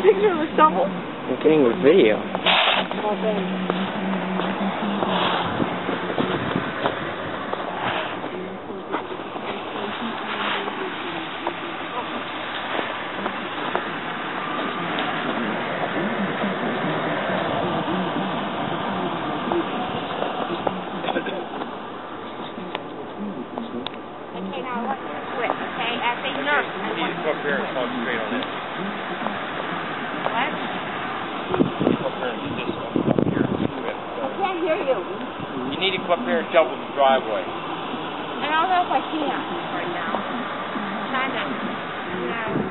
picture of the shovel? I'm getting a video. Okay, now let's switch, okay? As a nurse, You need to come up here and concentrate on this. What? Come up here and do this one up here. I can't hear you. You need to come up here and shovel the driveway. I don't know if I can right now. Kind of. Yeah.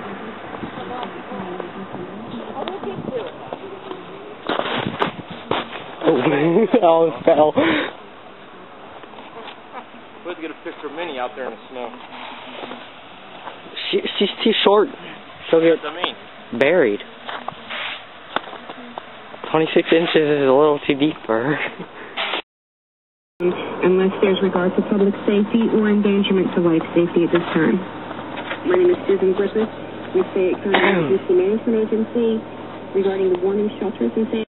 I will get to it. Oh, it fell. Let's get a picture of Minnie out there in the snow. She's too short. She'll get buried. 26 inches is a little too deep for her. Unless there's regard for public safety or endangerment to life safety at this time. My name is Susan Griffith with the County Emergency Management Agency regarding the warning shelters and safety.